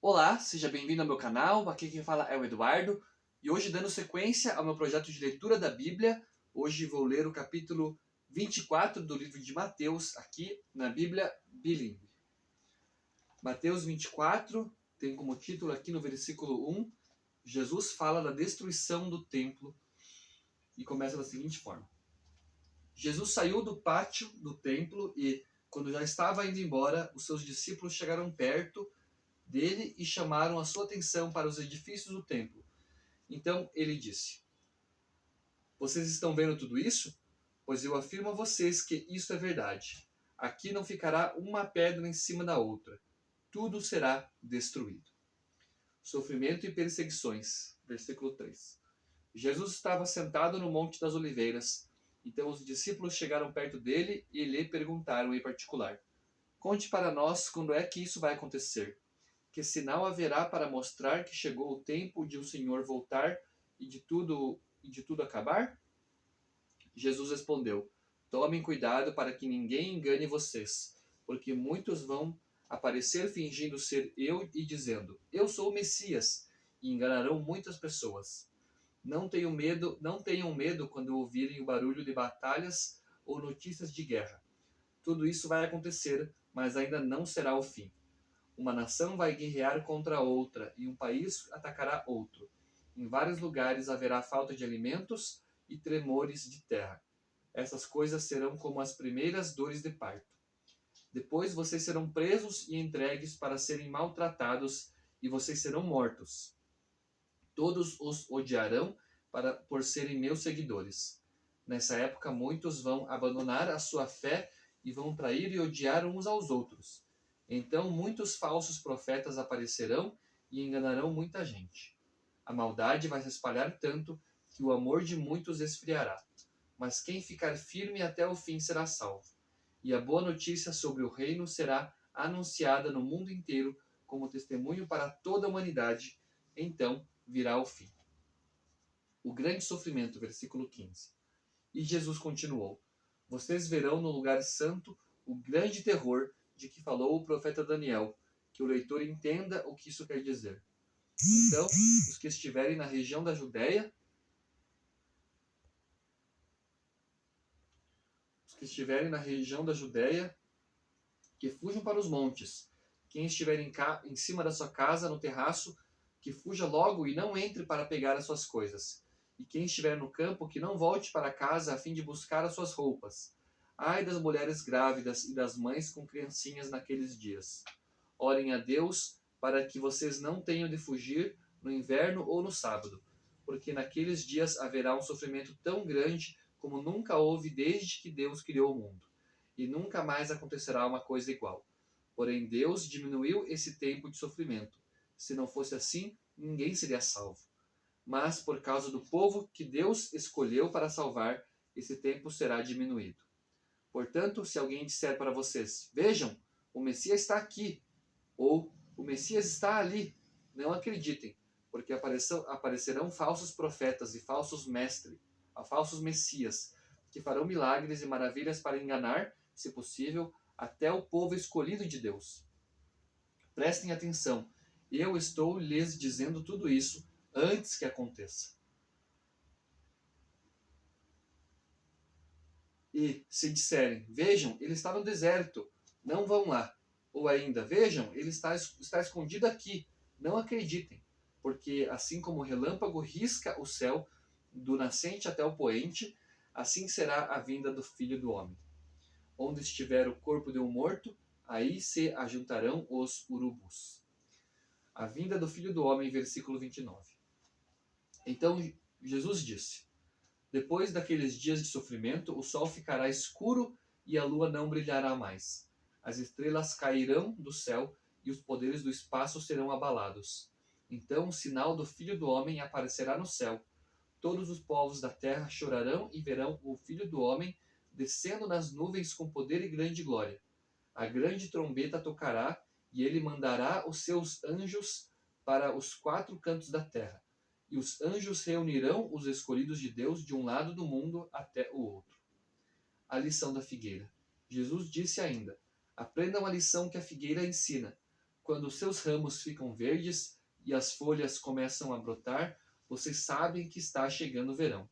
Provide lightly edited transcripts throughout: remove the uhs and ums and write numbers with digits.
Olá, seja bem-vindo ao meu canal. Aqui quem fala é o Eduardo. E hoje, dando sequência ao meu projeto de leitura da Bíblia, hoje vou ler o capítulo 24 do livro de Mateus, aqui na Bíblia Bilíngue. Mateus 24 tem como título aqui no versículo 1, Jesus fala da destruição do templo e começa da seguinte forma. Jesus saiu do pátio do templo e, quando já estava indo embora, os seus discípulos chegaram perto dele e chamaram a sua atenção para os edifícios do templo. Então ele disse: Vocês estão vendo tudo isso? Pois eu afirmo a vocês que isso é verdade. Aqui não ficará uma pedra em cima da outra. Tudo será destruído. Sofrimento e perseguições. Versículo 3. Jesus estava sentado no Monte das Oliveiras. Então os discípulos chegaram perto dele e lhe perguntaram em particular: Conte para nós quando é que isso vai acontecer. Que sinal haverá para mostrar que chegou o tempo de o Senhor voltar e de tudo acabar? Jesus respondeu: Tomem cuidado para que ninguém engane vocês, porque muitos vão aparecer fingindo ser eu e dizendo: Eu sou o Messias, e enganarão muitas pessoas. Não tenham medo quando ouvirem o barulho de batalhas ou notícias de guerra. Tudo isso vai acontecer, mas ainda não será o fim. Uma nação vai guerrear contra outra e um país atacará outro. Em vários lugares haverá falta de alimentos e tremores de terra. Essas coisas serão como as primeiras dores de parto. Depois vocês serão presos e entregues para serem maltratados e vocês serão mortos. Todos os odiarão por serem meus seguidores. Nessa época muitos vão abandonar a sua fé e vão trair e odiar uns aos outros. Então muitos falsos profetas aparecerão e enganarão muita gente. A maldade vai se espalhar tanto que o amor de muitos esfriará. Mas quem ficar firme até o fim será salvo. E a boa notícia sobre o reino será anunciada no mundo inteiro como testemunho para toda a humanidade. Então virá o fim. O grande sofrimento, versículo 15. E Jesus continuou: Vocês verão no lugar santo o grande terror de que falou o profeta Daniel, que o leitor entenda o que isso quer dizer. Então, os que estiverem na região da Judéia, que fujam para os montes. Quem estiver em cima da sua casa, no terraço, que fuja logo e não entre para pegar as suas coisas. E quem estiver no campo, que não volte para casa a fim de buscar as suas roupas. Ai das mulheres grávidas e das mães com criancinhas naqueles dias. Orem a Deus para que vocês não tenham de fugir no inverno ou no sábado, porque naqueles dias haverá um sofrimento tão grande como nunca houve desde que Deus criou o mundo. E nunca mais acontecerá uma coisa igual. Porém, Deus diminuiu esse tempo de sofrimento. Se não fosse assim, ninguém seria salvo. Mas, por causa do povo que Deus escolheu para salvar, esse tempo será diminuído. Portanto, se alguém disser para vocês: Vejam, o Messias está aqui, ou o Messias está ali, não acreditem, porque aparecerão falsos profetas e falsos messias, que farão milagres e maravilhas para enganar, se possível, até o povo escolhido de Deus. Prestem atenção, eu estou lhes dizendo tudo isso antes que aconteça. E se disserem: Vejam, ele está no deserto, não vão lá. Ou ainda: Vejam, ele está escondido aqui, não acreditem. Porque assim como o relâmpago risca o céu do nascente até o poente, assim será a vinda do Filho do Homem. Onde estiver o corpo de um morto, aí se ajuntarão os urubus. A vinda do Filho do Homem, versículo 29. Então Jesus disse: Depois daqueles dias de sofrimento, o sol ficará escuro e a lua não brilhará mais. As estrelas cairão do céu e os poderes do espaço serão abalados. Então o sinal do Filho do Homem aparecerá no céu. Todos os povos da terra chorarão e verão o Filho do Homem descendo nas nuvens com poder e grande glória. A grande trombeta tocará e ele mandará os seus anjos para os quatro cantos da terra. E os anjos reunirão os escolhidos de Deus de um lado do mundo até o outro. A lição da figueira. Jesus disse ainda: Aprendam a lição que a figueira ensina. quando os seus ramos ficam verdes e as folhas começam a brotar, vocês sabem que está chegando o verão.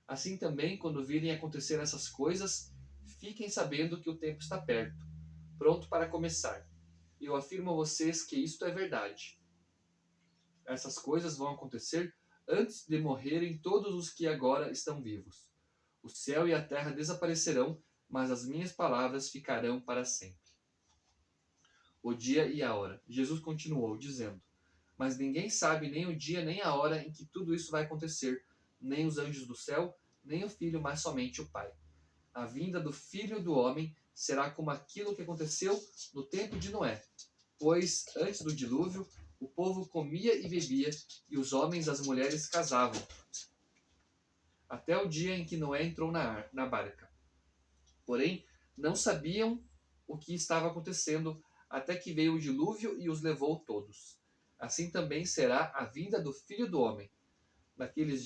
Assim também, quando virem acontecer essas coisas, fiquem sabendo que o tempo está perto, pronto para começar. Eu afirmo a vocês que isto é verdade. Essas coisas vão acontecer antes de morrerem todos os que agora estão vivos. O céu e a terra desaparecerão, mas as minhas palavras ficarão para sempre. O dia e a hora. Jesus continuou, dizendo: Mas ninguém sabe nem o dia nem a hora em que tudo isso vai acontecer, nem os anjos do céu, nem o Filho, mas somente o Pai. A vinda do Filho do Homem será como aquilo que aconteceu no tempo de Noé. Pois, antes do dilúvio, o povo comia e bebia, e os homens e as mulheres casavam, até o dia em que Noé entrou na barca. Porém, não sabiam o que estava acontecendo, até que veio o dilúvio e os levou todos. Assim também será a vinda do Filho do Homem. Naquele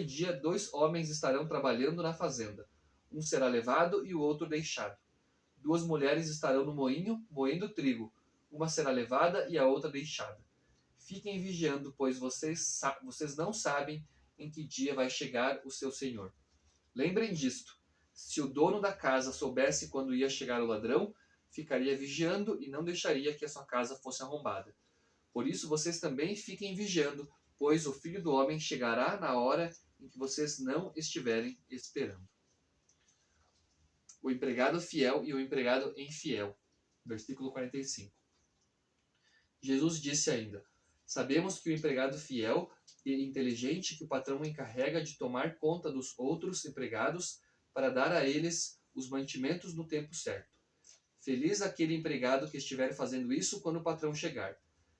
dia, 2 homens estarão trabalhando na fazenda. Um será levado e o outro deixado. 2 mulheres estarão no moinho, moendo trigo. Uma será levada e a outra deixada. Fiquem vigiando, pois vocês não sabem em que dia vai chegar o seu Senhor. Lembrem disto. Se o dono da casa soubesse quando ia chegar o ladrão, ficaria vigiando e não deixaria que a sua casa fosse arrombada. Por isso vocês também fiquem vigiando, pois o Filho do Homem chegará na hora em que vocês não estiverem esperando. O empregado fiel e o empregado infiel. Versículo 45. Jesus disse ainda: Sabemos que o empregado fiel e inteligente que o patrão encarrega de tomar conta dos outros empregados para dar a eles os mantimentos no tempo certo. Feliz aquele empregado que estiver fazendo isso quando o patrão chegar.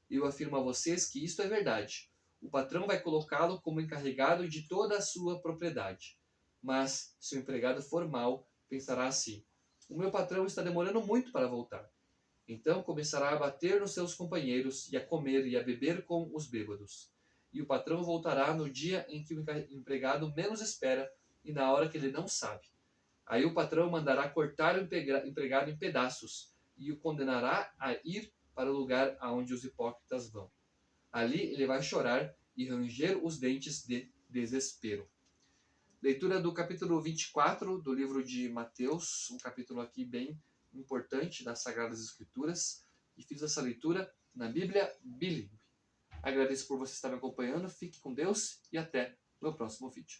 Eu afirmo a vocês que isto é verdade. O patrão vai colocá-lo como encarregado de toda a sua propriedade. Mas, se o empregado for mau, pensará assim: o meu patrão está demorando muito para voltar. Então começará a bater nos seus companheiros e a comer e a beber com os bêbados. E o patrão voltará no dia em que o empregado menos espera e na hora que ele não sabe. Aí o patrão mandará cortar o empregado em pedaços e o condenará a ir para o lugar aonde os hipócritas vão. Ali ele vai chorar e ranger os dentes de desespero. Leitura do capítulo 24 do livro de Mateus, um capítulo aqui bem importante das Sagradas Escrituras, e fiz essa leitura na Bíblia bilíngue. Agradeço por você estar me acompanhando, fique com Deus e até o meu próximo vídeo.